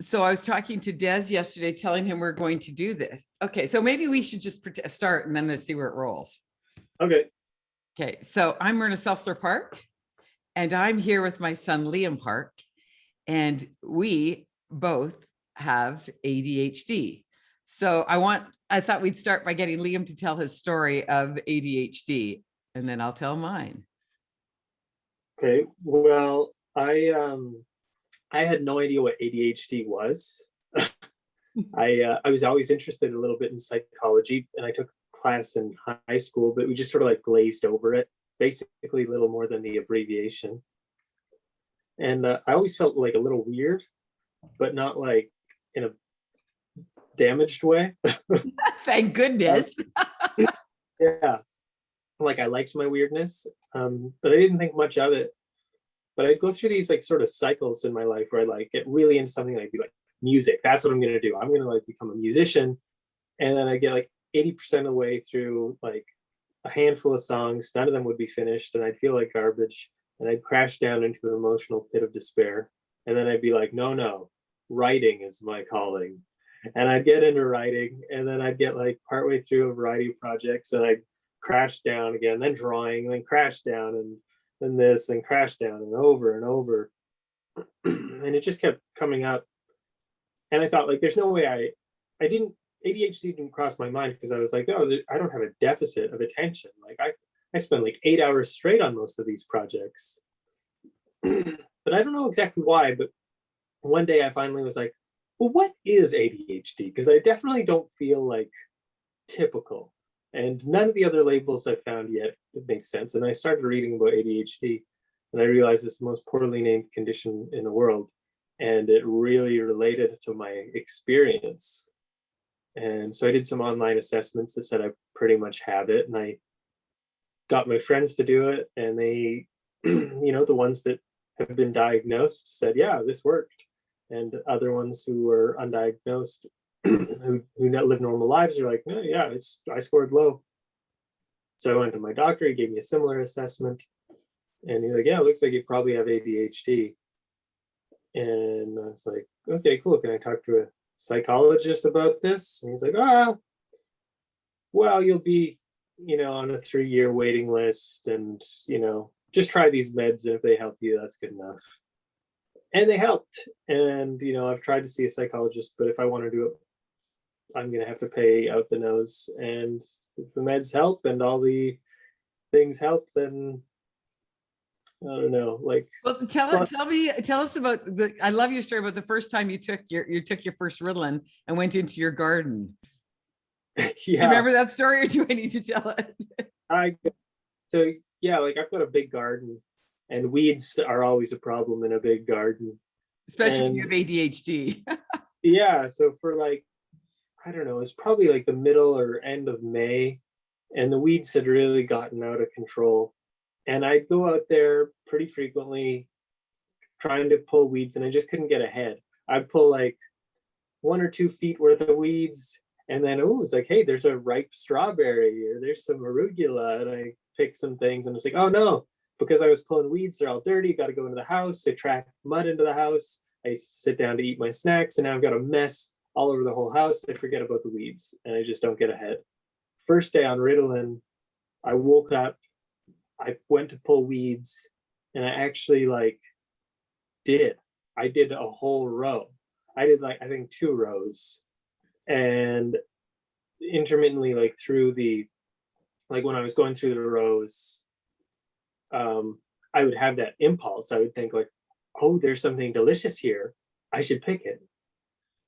So I was talking to Des yesterday, telling him we're going to do this. Okay, so maybe we should just start and then let's see where it rolls. Okay. Okay, so I'm Myrna Selzler Park, and I'm here with my son, Liam Park, and we both have ADHD. So I thought we'd start by getting Liam to tell his story of ADHD, and then I'll tell mine. Okay. Well, I had no idea what ADHD was. I was always interested a little bit in psychology, and I took a class in high school, but we just sort of like glazed over it, basically little more than the abbreviation. And I always felt like a little weird, but not like in a damaged way. Thank goodness. Yeah, like I liked my weirdness, but I didn't think much of it. But I'd go through these like sort of cycles in my life where I like get really into something, like be like music. That's what I'm gonna do. I'm gonna like become a musician, and then I get like 80% of the way through like a handful of songs. None of them would be finished, and I'd feel like garbage, and I'd crash down into an emotional pit of despair. And then I'd be like, no, writing is my calling. And I'd get into writing, and then I'd get like partway through a variety of projects, and I'd crash down again, then drawing, and then crash down, and then this, and crash down, and over. And it just kept coming up. And I thought, like, there's no way ADHD didn't cross my mind, because I was like, oh, I don't have a deficit of attention. Like I spend like 8 hours straight on most of these projects. But I don't know exactly why, but one day I finally was like, well, what is ADHD? Because I definitely don't feel like typical. And none of the other labels I've found yet make sense. And I started reading about ADHD, and I realized it's the most poorly named condition in the world. And it really related to my experience. And so I did some online assessments that said I pretty much have it. And I got my friends to do it. And they, the ones that have been diagnosed said, yeah, this worked. And other ones who were undiagnosed, who live normal lives, are like, no, yeah, I scored low. So I went to my doctor. He gave me a similar assessment, and he's like, yeah, it looks like you probably have ADHD. And I was like, okay, cool. Can I talk to a psychologist about this? And he's like, well, you'll be, on a 3-year waiting list, and, just try these meds. And if they help you, that's good enough. And they helped. And, I've tried to see a psychologist, but if I want to do it, I'm going to have to pay out the nose. And if the meds help and all the things help, then I don't know. Like, well, tell us about I love your story about the first time you took your first Ritalin and went into your garden. Yeah. You remember that story, or do I need to tell it? So yeah, like I've got a big garden, and weeds are always a problem in a big garden. Especially when you have ADHD. Yeah. So for like, I don't know, it's probably like the middle or end of May, and the weeds had really gotten out of control. And I'd go out there pretty frequently trying to pull weeds, and I just couldn't get ahead. I'd pull like 1 or 2 feet worth of weeds, and then, it's like, hey, there's a ripe strawberry, or there's some arugula, and I pick some things, and it's like, oh no, because I was pulling weeds, they're all dirty, got to go into the house, they track mud into the house, I sit down to eat my snacks, and now I've got a mess all over the whole house. I forget about the weeds, and I just don't get ahead. First day on Ritalin, I woke up, I went to pull weeds, and I actually I did a whole row. I did I think 2 rows, and intermittently, through when I was going through the rows, I would have that impulse. I would think oh, there's something delicious here, I should pick it.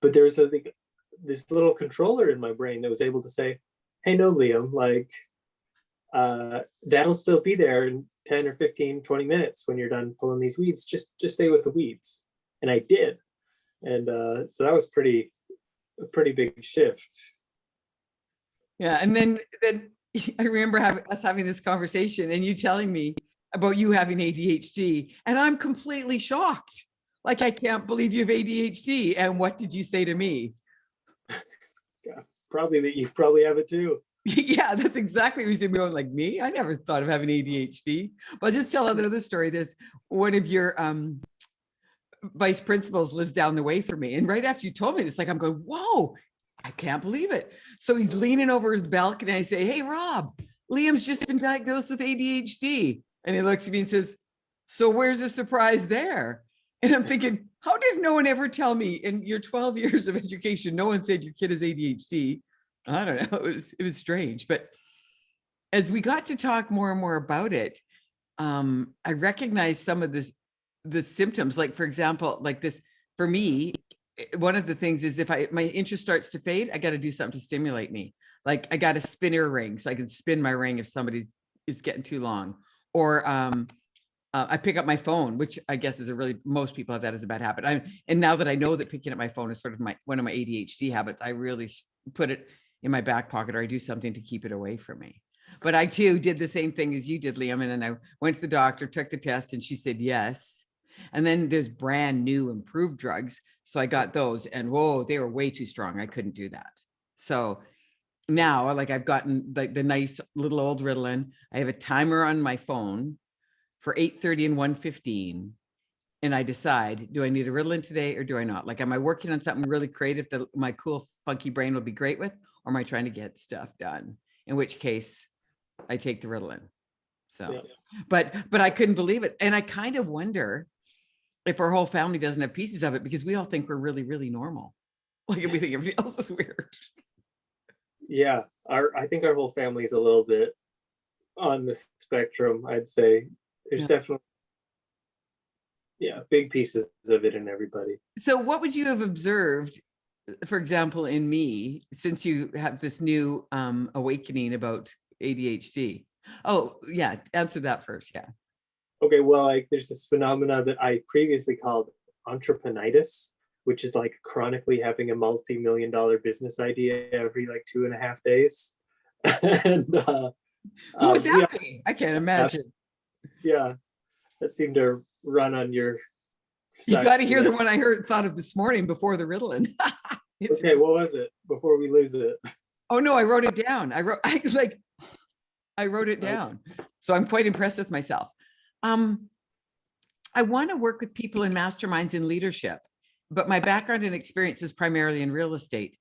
But there was this little controller in my brain that was able to say, hey, no, Liam, that'll still be there in 10 or 15, 20 minutes when you're done pulling these weeds. Just stay with the weeds. And I did. And so that was a pretty big shift. Yeah. And then I remember us having this conversation, and you telling me about you having ADHD, and I'm completely shocked. Like, I can't believe you have ADHD. And what did you say to me? Yeah, probably that you probably have it too. Yeah, that's exactly what you said. Going like, me, I never thought of having ADHD. But I'll just tell another story. There's one of your vice principals lives down the way from me. And right after you told me this, like, I'm going, whoa, I can't believe it. So he's leaning over his balcony. I say, hey, Rob, Liam's just been diagnosed with ADHD. And he looks at me and says, so where's the surprise there? And I'm thinking, how did no one ever tell me in your 12 years of education, no one said your kid has ADHD? I don't know. It was strange. But as we got to talk more and more about it, I recognized some of the symptoms. Like, for example, like this, for me, one of the things is if my interest starts to fade, I got to do something to stimulate me. Like I got to spin a ring so I can spin my ring if somebody's is getting too long. Or I pick up my phone, which I guess is most people have that as a bad habit. And now that I know that picking up my phone is sort of one of my ADHD habits, I really put it in my back pocket, or I do something to keep it away from me. But I too did the same thing as you did, Liam. And then I went to the doctor, took the test, and she said yes. And then there's brand new improved drugs. So I got those, and whoa, they were way too strong. I couldn't do that. So now, like, I've gotten like the nice little old Ritalin. I have a timer on my phone for 8:30 and 1:15. And I decide, do I need a Ritalin today or do I not? Like, am I working on something really creative that my cool, funky brain will be great with? Or am I trying to get stuff done? In which case I take the Ritalin. So, yeah. But I couldn't believe it. And I kind of wonder if our whole family doesn't have pieces of it, because we all think we're really, really normal. Like, we think everybody else is weird. Yeah. I think our whole family is a little bit on the spectrum, I'd say. There's definitely, big pieces of it in everybody. So what would you have observed, for example, in me, since you have this new awakening about ADHD? Oh, yeah. Answer that first. Yeah. Okay. Well, like, there's this phenomena that I previously called entrepreneuritis, which is like chronically having a multi-million-dollar business idea every like 2.5 days. And who would that be? I can't imagine. Yeah, that seemed to run on your You got to hear the one I thought of this morning before the Ritalin. Okay, what was it before we lose it? Oh no, I wrote it down. I wrote it down. So I'm quite impressed with myself. I want to work with people in masterminds in leadership, but my background and experience is primarily in real estate.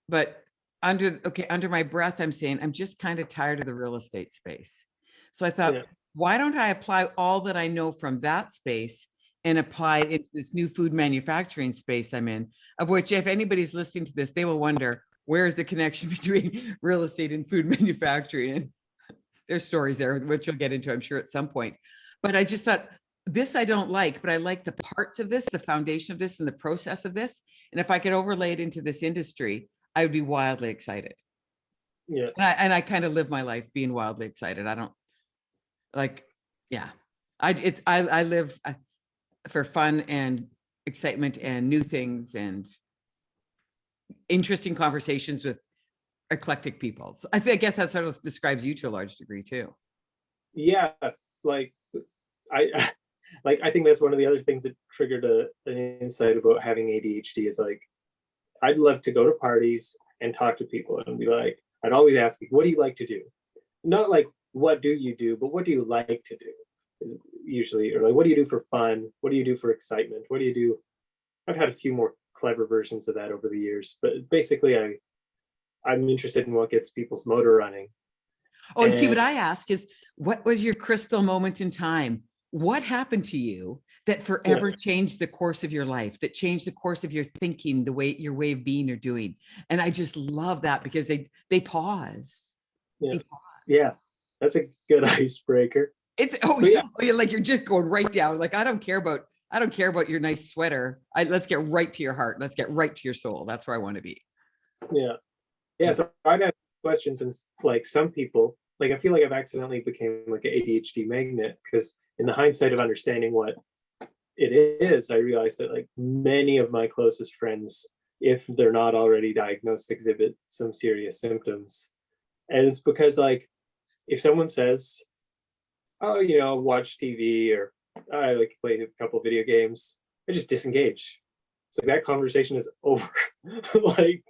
But under my breath, I'm saying I'm just kind of tired of the real estate space. So I thought, why don't I apply all that I know from that space and apply it into this new food manufacturing space I'm in, of which, if anybody's listening to this, they will wonder, where is the connection between real estate and food manufacturing? And there's stories there, which you'll get into, I'm sure, at some point. But I just thought, this I don't like, but I like the parts of this, the foundation of this, and the process of this. And if I could overlay it into this industry, I would be wildly excited. Yeah. And I kind of live my life being wildly excited. I don't like, yeah. I live for fun and excitement and new things and interesting conversations with eclectic people. So I guess that sort of describes you to a large degree too. Yeah, like I think that's one of the other things that triggered an insight about having ADHD is like, I'd love to go to parties and talk to people and be like, I'd always ask, what do you like to do? Not like, what do you do, but what do you like to do? Usually, or like, what do you do for fun? What do you do for excitement? What do you do? I've had a few more clever versions of that over the years, but basically I'm interested in what gets people's motor running. Oh, and see, what I ask is, what was your crystal moment in time? What happened to you that forever changed the course of your life, that changed the course of your thinking, your way of being or doing? And I just love that, because they pause. Yeah. Yeah. That's a good icebreaker. It's like you're just going right down. Like, I don't care about your nice sweater. Let's get right to your heart. Let's get right to your soul. That's where I want to be. Yeah. Yeah. So I'd have questions, and like some people, like, I feel like I've accidentally became like an ADHD magnet, because in the hindsight of understanding what it is, I realized that like many of my closest friends, if they're not already diagnosed, exhibit some serious symptoms. And it's because, like, if someone says, oh, watch TV, or I like to play a couple video games, I just disengage. So that conversation is over. Like,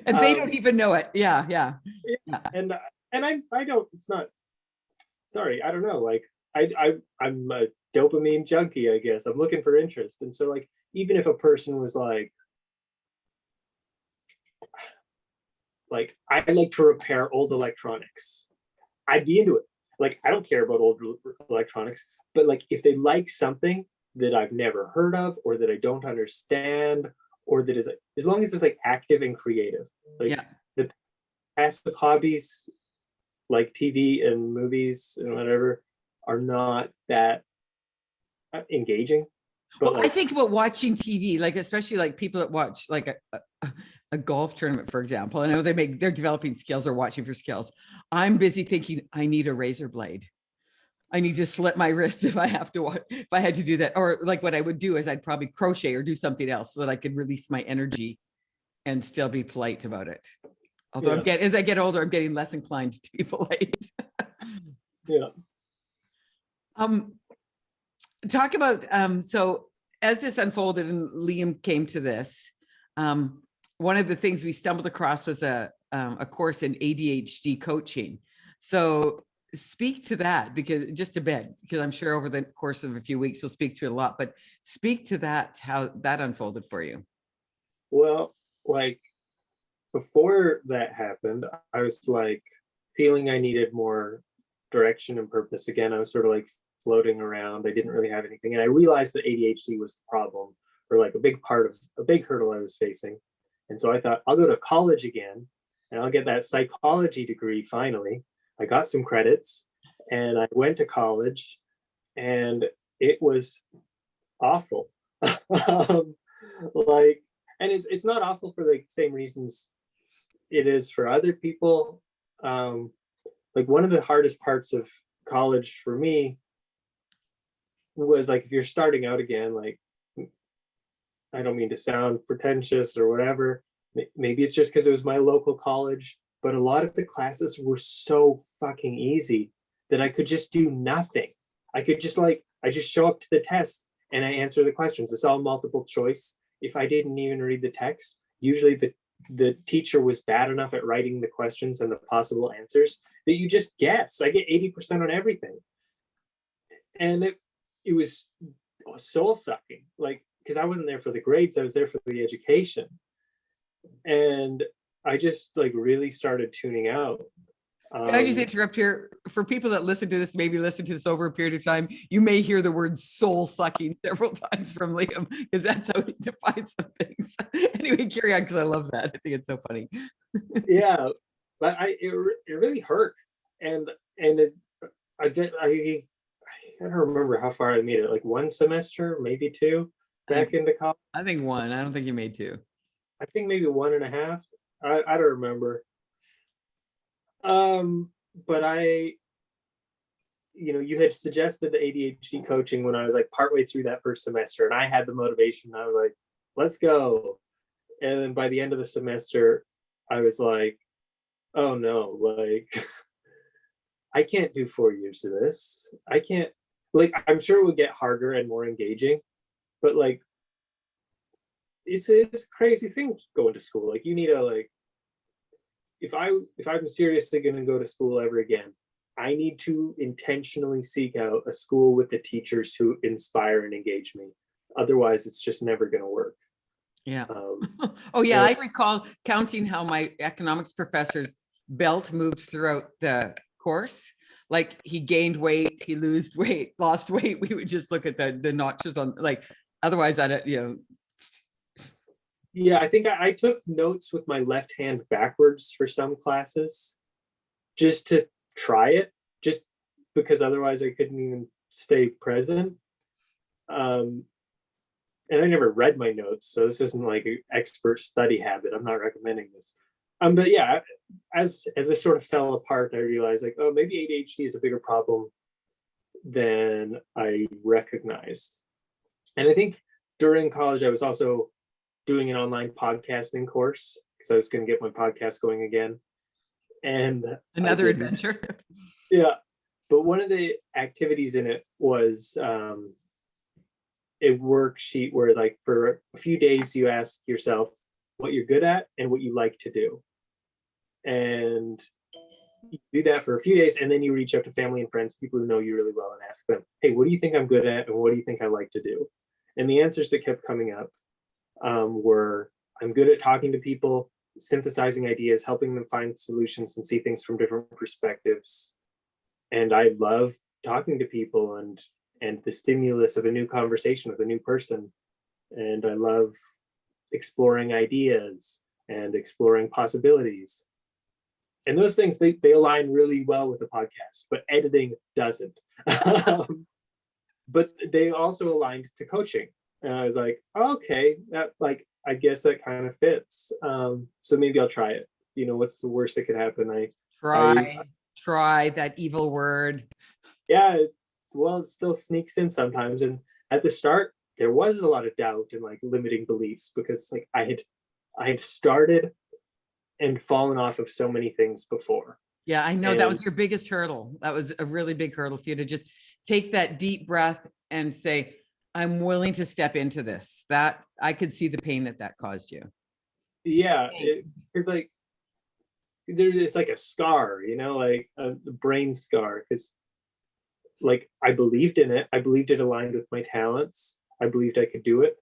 and they don't even know it. Yeah. And I don't, it's not, sorry, I don't know. Like, I'm a dopamine junkie, I guess. I'm looking for interest. And so like, even if a person was like, I like to repair old electronics, I'd be into it. Like, I don't care about old electronics, but like, if they like something that I've never heard of, or that I don't understand, or that is like, as long as it's like active and creative, like Yeah. the passive hobbies, like TV and movies and whatever, are not that engaging. But Well, I like, think about watching TV, like especially like people that watch like a golf tournament, for example. I know they're developing skills or watching for skills. I'm busy thinking I need a razor blade. I need to slit my wrist if I have to watch, if I had to do that. Or like what I would do is I'd probably crochet or do something else so that I could release my energy and still be polite about it. Although yeah, as I get older, I'm getting less inclined to be polite. yeah. Um, talk about so as this unfolded and Liam came to this, one of the things we stumbled across was a course in ADHD coaching. So speak to that, because just a bit, because I'm sure over the course of a few weeks we'll speak to it a lot, but speak to that, how that unfolded for you. Well, like, before that happened, I was like feeling I needed more direction and purpose again. I was sort of like floating around. I didn't really have anything. And I realized that ADHD was the problem, or like a big hurdle I was facing. And so I thought, I'll go to college again and I'll get that psychology degree finally. I got some credits and I went to college, and it was awful. Like, and it's not awful for the same reasons it is for other people. Like, one of the hardest parts of college for me was like, if you're starting out again, like, I don't mean to sound pretentious or whatever. Maybe it's just because it was my local college, but a lot of the classes were so fucking easy that I could just do nothing. I could just like, I just show up to the test and I answer the questions. It's all multiple choice. If I didn't even read the text, usually the teacher was bad enough at writing the questions and the possible answers that you just guess. I get 80% on everything. And it was soul sucking, like, because I wasn't there for the grades, I was there for the education. And I just like really started tuning out. Can I just interrupt here? For people that listen to this, maybe listen to this over a period of time, you may hear the word soul sucking several times from Liam, because that's how he defines some things. Anyway, carry on, because I love that. I think it's so funny. Yeah, but it really hurt. And I don't remember how far I made it, like one semester, maybe two, back into college. I think one. I don't think you made two. I think maybe 1.5. I don't remember. But you had suggested the ADHD coaching when I was like partway through that first semester, and I had the motivation. I was like, let's go. And then by the end of the semester, I was like, oh no, like, I can't do 4 years of this. I can't, like, I'm sure it would get harder and more engaging, but like, it's a crazy thing going to school. Like, you need a, like, if I'm seriously going to go to school ever again, I need to intentionally seek out a school with the teachers who inspire and engage me. Otherwise, it's just never going to work. Yeah. Oh yeah, I recall counting how my economics professor's belt moved throughout the course. Like, he gained weight, he lost weight. We would just look at the notches on, like, otherwise I'd, Yeah, I think I took notes with my left hand backwards for some classes just to try it, just because otherwise I couldn't even stay present. And I never read my notes, so this isn't like an expert study habit. I'm not recommending this. But yeah, as this sort of fell apart, I realized like, oh, maybe ADHD is a bigger problem than I recognized. And I think during college, I was also doing an online podcasting course because I was going to get my podcast going again. And another adventure. Yeah. But one of the activities in it was a worksheet where, like, for a few days, you ask yourself what you're good at and what you like to do. And you do that for a few days, and then you reach out to family and friends, people who know you really well, and ask them, hey, what do you think I'm good at, and what do you think I like to do? And the answers that kept coming up were, I'm good at talking to people, synthesizing ideas, helping them find solutions and see things from different perspectives. And I love talking to people and the stimulus of a new conversation with a new person. And I love exploring ideas and exploring possibilities. And those things, they align really well with the podcast, but editing doesn't. But they also aligned to coaching. And I was like, oh, okay, that, like, I guess that kind of fits. So maybe I'll try it. You know, what's the worst that could happen? Try that evil word. Yeah, well, it still sneaks in sometimes. And at the start, there was a lot of doubt and like limiting beliefs, because like I had started and fallen off of so many things before. Yeah, I know that was your biggest hurdle. That was a really big hurdle for you to just take that deep breath and say, I'm willing to step into this. That I could see the pain that caused you. Yeah, it's like it's like a scar, you know, like a brain scar, because like I believed in it. I believed it aligned with my talents. I believed I could do it.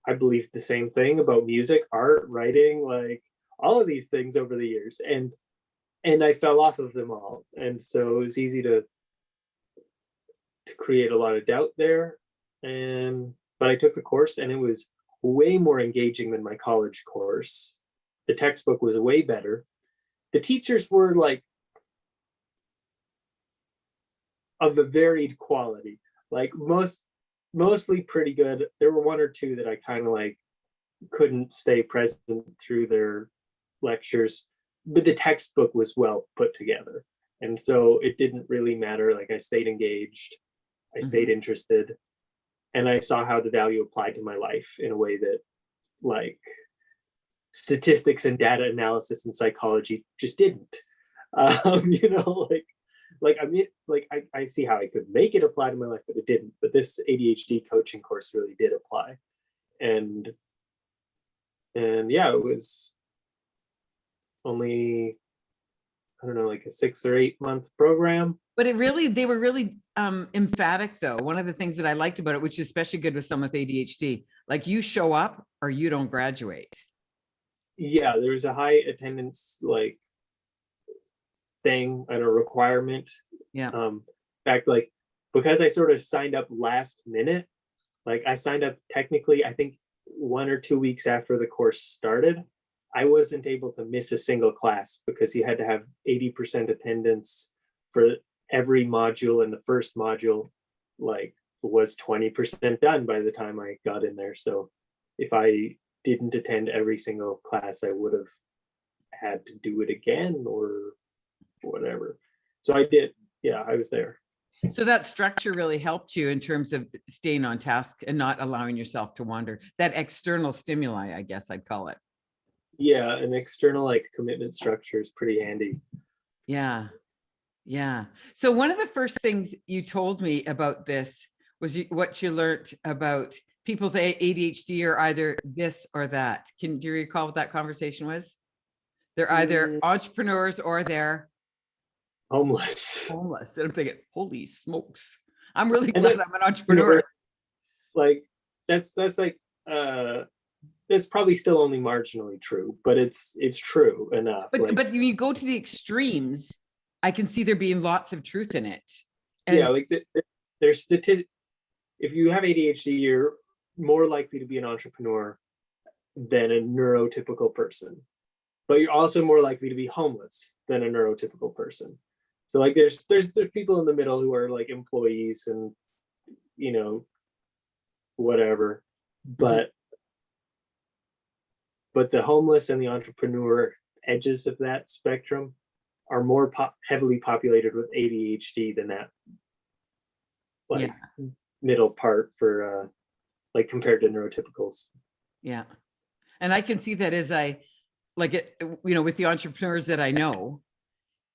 I believed the same thing about music, art, writing, like all of these things over the years. And I fell off of them all. And so it was easy to create a lot of doubt there. But I took the course, and it was way more engaging than my college course. The textbook was way better. The teachers were like of a varied quality, like mostly pretty good. There were one or two that I kind of like couldn't stay present through their lectures, but the textbook was well put together. And so it didn't really matter. Like I stayed engaged, I stayed interested, and I saw how the value applied to my life in a way that like statistics and data analysis and psychology just didn't. You know, like I mean, like I see how I could make it apply to my life, but it didn't. But this ADHD coaching course really did apply. And yeah, it was only, I don't know, like a 6 or 8 month program. But they were really emphatic though. One of the things that I liked about it, which is especially good with someone with ADHD, like you show up or you don't graduate. Yeah, there was a high attendance like thing and a requirement. Yeah. In fact, like because I sort of signed up last minute, like I signed up technically, I think 1 or 2 weeks after the course started. I wasn't able to miss a single class because you had to have 80% attendance for every module, and the first module like was 20% done by the time I got in there. So if I didn't attend every single class, I would have had to do it again or whatever. So I did. Yeah, I was there. So that structure really helped you in terms of staying on task and not allowing yourself to wander. That external stimuli, I guess I'd call it. Yeah, an external like commitment structure is pretty handy. Yeah. Yeah. So one of the first things you told me about this was what you learned about people with ADHD are either this or that. Do you recall what that conversation was? They're either entrepreneurs or they're homeless. And I'm thinking, holy smokes. I'm really glad I'm an entrepreneur. Like that's like it's probably still only marginally true, but it's true enough. But like, but when you go to the extremes, I can see there being lots of truth in it. And yeah, like there's statistics. If you have ADHD, you're more likely to be an entrepreneur than a neurotypical person, but you're also more likely to be homeless than a neurotypical person. So like there's people in the middle who are like employees and you know whatever, but the homeless and the entrepreneur edges of that spectrum are more heavily populated with ADHD than that like middle part for like compared to neurotypicals. Yeah. And I can see that as I like it, you know, with the entrepreneurs that I know,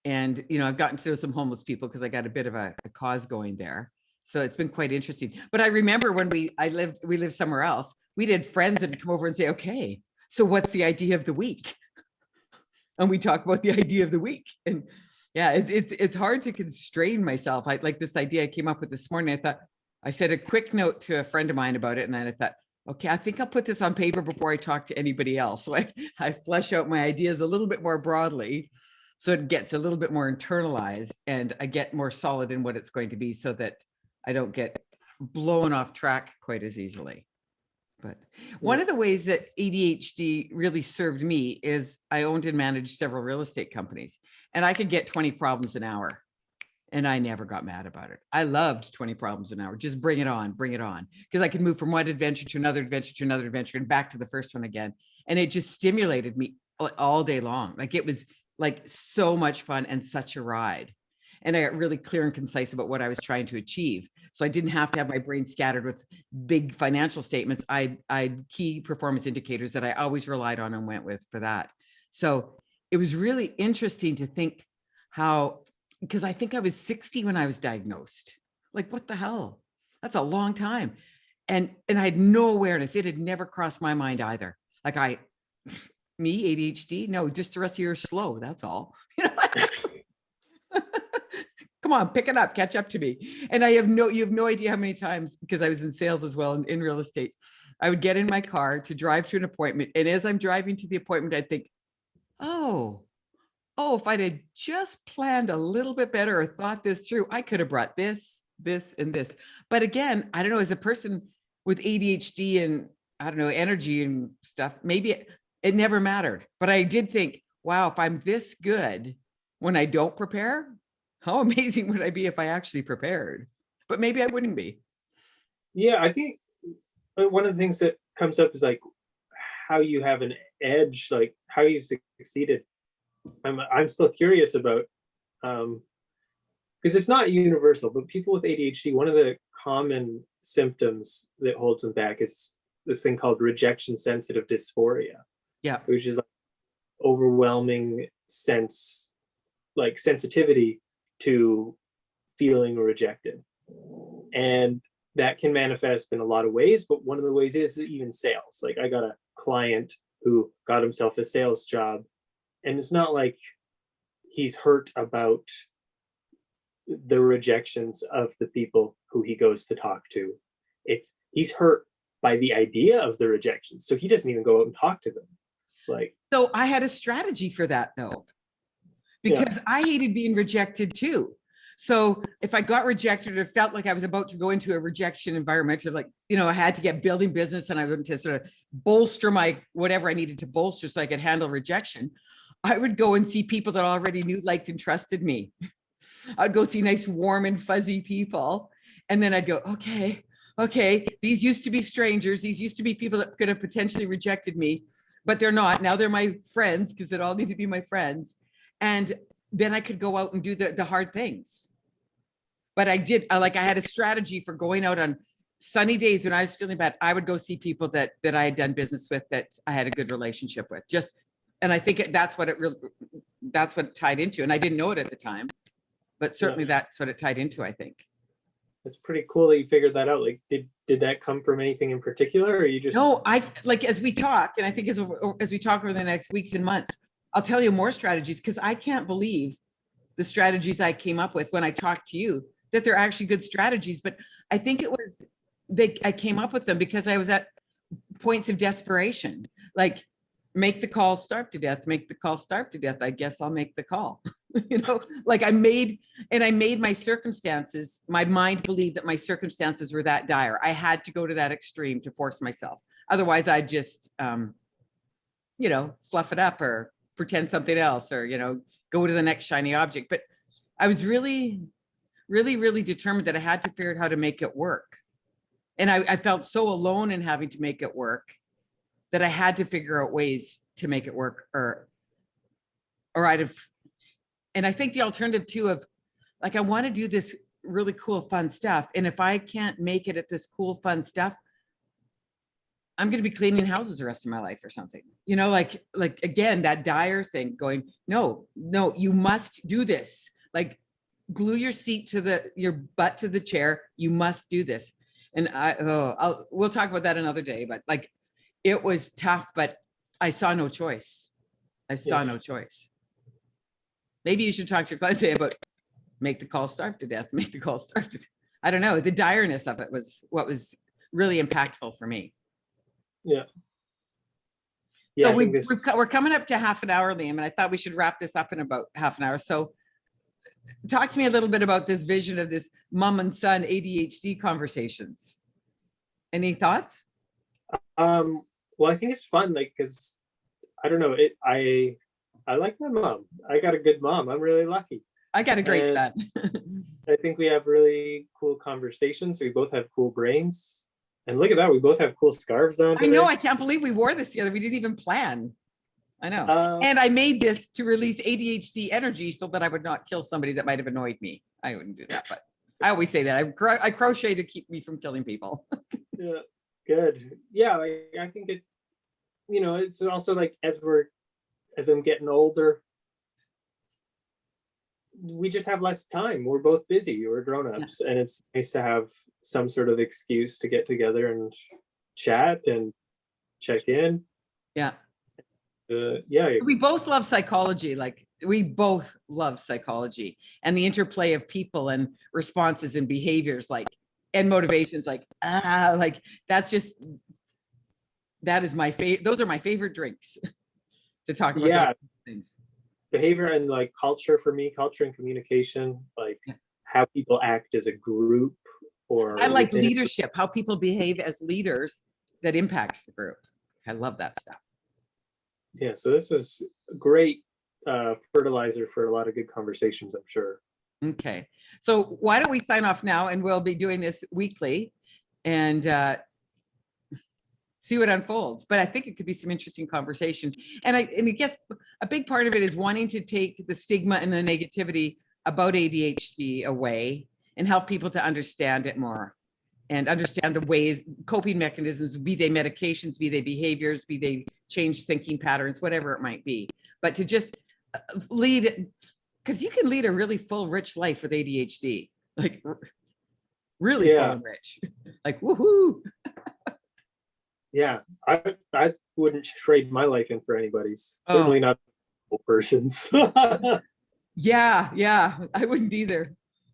and, you know, I've gotten to know some homeless people because I got a bit of a cause going there. So it's been quite interesting. But I remember when we lived somewhere else, we did friends that would come over and say, okay, so what's the idea of the week? And we talk about the idea of the week. And Yeah, it's hard to constrain myself. I like this idea I came up with this morning. I thought I said a quick note to a friend of mine about it, and then I thought, okay, I think I'll put this on paper before I talk to anybody else. So I flesh out my ideas a little bit more broadly, so it gets a little bit more internalized, and I get more solid in what it's going to be, so that I don't get blown off track quite as easily. But one of the ways that ADHD really served me is I owned and managed several real estate companies, and I could get 20 problems an hour, and I never got mad about it. I loved 20 problems an hour. Just bring it on, because I could move from one adventure to another adventure to another adventure and back to the first one again. And it just stimulated me all day long. Like, it was like so much fun and such a ride. And I got really clear and concise about what I was trying to achieve. So I didn't have to have my brain scattered with big financial statements. I had key performance indicators that I always relied on and went with for that. So it was really interesting to think how, because I think I was 60 when I was diagnosed. Like, what the hell? That's a long time. And I had no awareness. It had never crossed my mind either. Like, me, ADHD? No, just the rest of you are slow. That's all. You know? Come on, pick it up, catch up to me. And you have no idea how many times, because I was in sales as well, in real estate, I would get in my car to drive to an appointment. And as I'm driving to the appointment, I'd think, oh, if I'd had just planned a little bit better or thought this through, I could have brought this, and this. But again, I don't know, as a person with ADHD and I don't know, energy and stuff, maybe it never mattered. But I did think, wow, if I'm this good when I don't prepare, how amazing would I be if I actually prepared? But maybe I wouldn't be. Yeah, I think one of the things that comes up is like how you have an edge, like how you've succeeded. I'm still curious about, because it's not universal, but people with ADHD, one of the common symptoms that holds them back is this thing called rejection sensitive dysphoria. Yeah. Which is like overwhelming sensitivity to feeling rejected. And that can manifest in a lot of ways, but one of the ways is even sales. Like, I got a client who got himself a sales job, and it's not like he's hurt about the rejections of the people who he goes to talk to. He's hurt by the idea of the rejection, so he doesn't even go out and talk to them. Like, so I had a strategy for that, though, because I hated being rejected too. So if I got rejected or felt like I was about to go into a rejection environment, or like, I had to get building business and I wanted to sort of bolster my whatever I needed to bolster so I could handle rejection, I would go and see people that already knew, liked, and trusted me. I'd go see nice, warm and fuzzy people. And then I'd go, okay, these used to be strangers. These used to be people that could have potentially rejected me, but they're not. Now they're my friends, because it all need to be my friends. And then I could go out and do the hard things. But I had a strategy for going out on sunny days when I was feeling bad. I would go see people that I had done business with, that I had a good relationship with. And I think that's what it tied into. And I didn't know it at the time, but certainly that's what it tied into, I think. It's pretty cool that you figured that out. Like, did that come from anything in particular, or you just? No, as we talk, and I think as we talk over the next weeks and months, I'll tell you more strategies, because I can't believe the strategies I came up with when I talked to you, that they're actually good strategies. But I think it was I came up with them because I was at points of desperation. Like, make the call, starve to death, make the call, starve to death. I guess I'll make the call. Like, I made my circumstances, my mind believed that my circumstances were that dire. I had to go to that extreme to force myself. Otherwise I'd just, fluff it up or pretend something else, or, go to the next shiny object. But I was really, really, really determined that I had to figure out how to make it work. And I felt so alone in having to make it work that I had to figure out ways to make it work, or I'd have. And I think the alternative too of, like, I want to do this really cool, fun stuff. And if I can't make it at this cool, fun stuff, I'm going to be cleaning houses the rest of my life or something, like again, that dire thing going, no, you must do this. Like, glue your your butt to the chair. You must do this. And we'll talk about that another day, but like, it was tough, but I saw no choice. No choice. Maybe you should talk to your client today about make the call, starve to death, make the call, starve to death. I don't know. The direness of it was what was really impactful for me. Yeah. So I think this we're coming up to half an hour, Liam, and I thought we should wrap this up in about half an hour. So talk to me a little bit about this vision of this mom and son ADHD conversations. Any thoughts? well, I think it's fun, like, because I don't know, I like my mom. I got a good mom. I'm really lucky. I got a great And son. I think we have really cool conversations. We both have cool brains. And look at that, we both have cool scarves on I know. today. I can't believe we wore this together. We didn't even plan. I know. Um, And I made this to release ADHD energy so that I would not kill somebody that might have annoyed me. I wouldn't do that, but I always say that. I crochet to keep me from killing people. yeah, good. Yeah, I think it, it's also like as I'm getting older, we just have less time. We're both busy. We're grown-ups, and it's nice to have some sort of excuse to get together and chat and check in. Yeah. Yeah, We both love psychology. Like we both love psychology and the interplay of people and responses and behaviors, like, and motivations, like that is my favorite. Those are my favorite drinks to talk about yeah. those things. Behavior and like culture, for me, culture and communication, like how people act as a group, or I like within. leadership, how people behave as leaders that impacts the group. I love that stuff. Yeah, so this is great fertilizer for a lot of good conversations, I'm sure. Okay. So why don't we sign off now, and we'll be doing this weekly and see what unfolds. But I think it could be some interesting conversation. And I guess a big part of it is wanting to take the stigma and the negativity about ADHD away and help people to understand it more and understand the ways, coping mechanisms, be they medications, be they behaviors, be they change thinking patterns, whatever it might be. But to just lead, because you can lead a really full, rich life with ADHD, like really full and rich, like woohoo. Yeah, I wouldn't trade my life in for anybody's. Certainly not a person's. Yeah, I wouldn't either.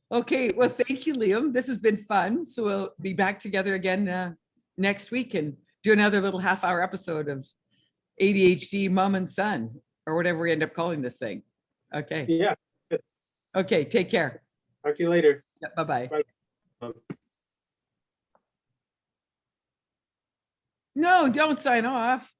Okay, well, thank you, Liam. This has been fun. So we'll be back together again next week and do another little half-hour episode of ADHD Mom and Son, or whatever we end up calling this thing. Okay. Yeah. Good. Okay, take care. Talk to you later. Yeah, bye-bye. Bye. No, don't sign off.